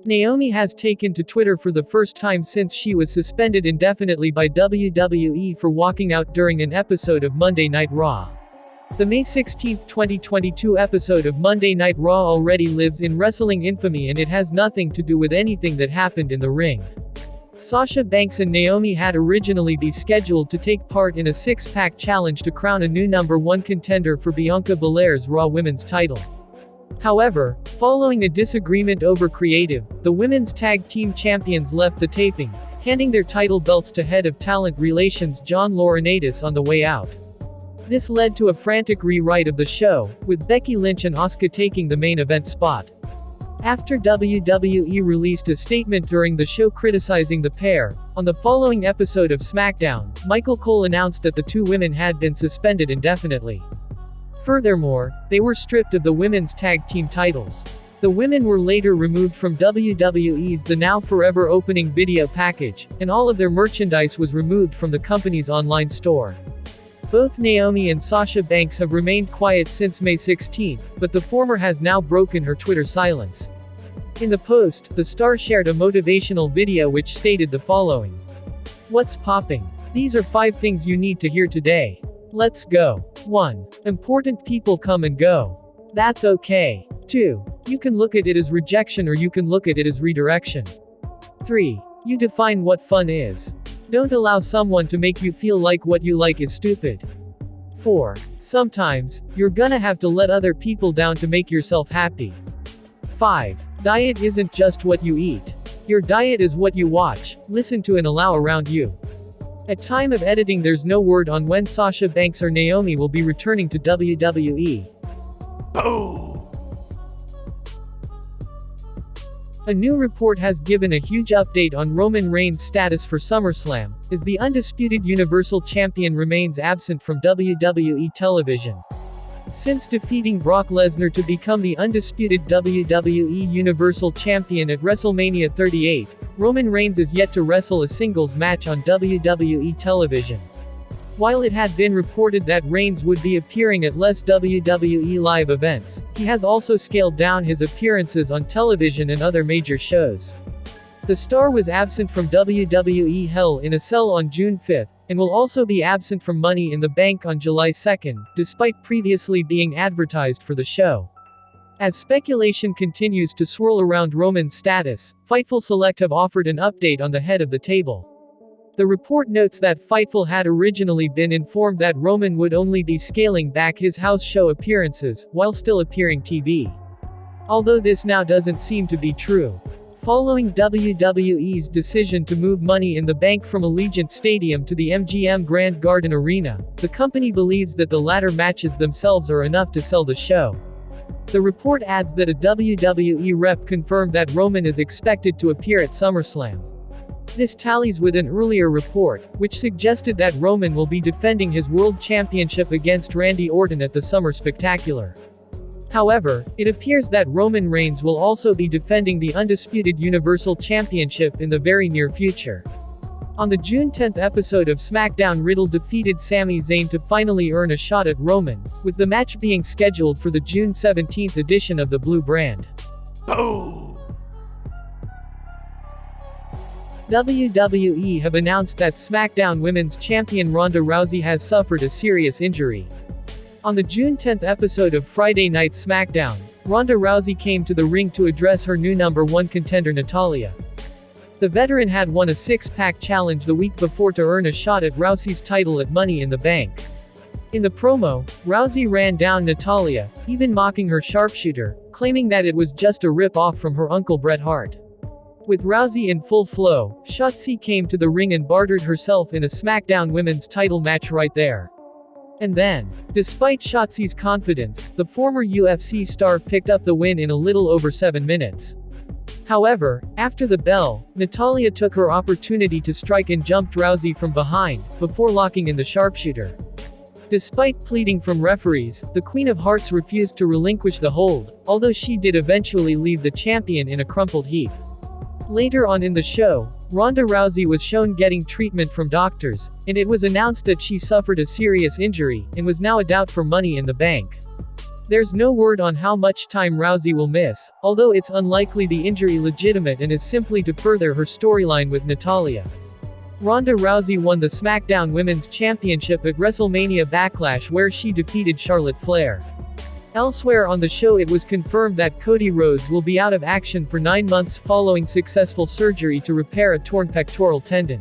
Naomi has taken to Twitter for the first time since she was suspended indefinitely by WWE for walking out during an episode of Monday Night Raw. The May 16, 2022 episode of Monday Night Raw already lives in wrestling infamy, and it has nothing to do with anything that happened in the ring. Sasha Banks and Naomi had originally been scheduled to take part in a six-pack challenge to crown a new #1 contender for Bianca Belair's Raw Women's title. However, following a disagreement over creative, the women's tag team champions left the taping, handing their title belts to head of talent relations John Laurinaitis on the way out. This led to a frantic rewrite of the show, with Becky Lynch and Asuka taking the main event spot. After WWE released a statement during the show criticizing the pair, on the following episode of SmackDown, Michael Cole announced that the two women had been suspended indefinitely. Furthermore, they were stripped of the women's tag team titles. The women were later removed from WWE's The Now Forever opening video package, and all of their merchandise was removed from the company's online store. Both Naomi and Sasha Banks have remained quiet since May 16, but the former has now broken her Twitter silence. In the post, the star shared a motivational video which stated the following. "What's popping? These are 5 things you need to hear today. Let's go. 1. Important people come and go. That's okay. 2. You can look at it as rejection or you can look at it as redirection. 3. You define what fun is. Don't allow someone to make you feel like what you like is stupid. 4. Sometimes, you're gonna have to let other people down to make yourself happy. 5. Diet isn't just what you eat. Your diet is what you watch, listen to and allow around you." At time of editing, there's no word on when Sasha Banks or Naomi will be returning to WWE. A new report has given a huge update on Roman Reigns' status for SummerSlam, as the undisputed Universal Champion remains absent from WWE television. Since defeating Brock Lesnar to become the undisputed WWE Universal Champion at WrestleMania 38, Roman Reigns is yet to wrestle a singles match on WWE television. While it had been reported that Reigns would be appearing at less WWE live events, he has also scaled down his appearances on television and other major shows. The star was absent from WWE Hell in a Cell on June 5, and will also be absent from Money in the Bank on July 2, despite previously being advertised for the show. As speculation continues to swirl around Roman's status, Fightful Select have offered an update on the head of the table. The report notes that Fightful had originally been informed that Roman would only be scaling back his house show appearances, while still appearing TV. Although this now doesn't seem to be true. Following WWE's decision to move Money in the Bank from Allegiant Stadium to the MGM Grand Garden Arena, the company believes that the latter matches themselves are enough to sell the show. The report adds that a WWE rep confirmed that Roman is expected to appear at SummerSlam. This tallies with an earlier report, which suggested that Roman will be defending his World Championship against Randy Orton at the Summer Spectacular. However, it appears that Roman Reigns will also be defending the undisputed Universal Championship in the very near future. On the June 10 episode of SmackDown, Riddle defeated Sami Zayn to finally earn a shot at Roman, with the match being scheduled for the June 17 edition of the Blue Brand. WWE have announced that SmackDown Women's Champion Ronda Rousey has suffered a serious injury. On the June 10 episode of Friday Night SmackDown, Ronda Rousey came to the ring to address her new #1 contender Natalya. The veteran had won a six-pack challenge the week before to earn a shot at Rousey's title at Money in the Bank. In the promo, Rousey ran down Natalya, even mocking her sharpshooter, claiming that it was just a rip-off from her uncle Bret Hart. With Rousey in full flow, Shotzi came to the ring and bartered herself in a SmackDown Women's title match right there. And then, despite Shotzi's confidence, the former UFC star picked up the win in a little over 7 minutes. However, after the bell, Natalya took her opportunity to strike and jumped Rousey from behind, before locking in the sharpshooter. Despite pleading from referees, the Queen of Hearts refused to relinquish the hold, although she did eventually leave the champion in a crumpled heap. Later on in the show, Ronda Rousey was shown getting treatment from doctors, and it was announced that she suffered a serious injury, and was now a doubt for Money in the Bank. There's no word on how much time Rousey will miss, although it's unlikely the injury legitimate and is simply to further her storyline with Natalya. Ronda Rousey won the SmackDown Women's Championship at WrestleMania Backlash where she defeated Charlotte Flair. Elsewhere on the show it was confirmed that Cody Rhodes will be out of action for 9 months following successful surgery to repair a torn pectoral tendon.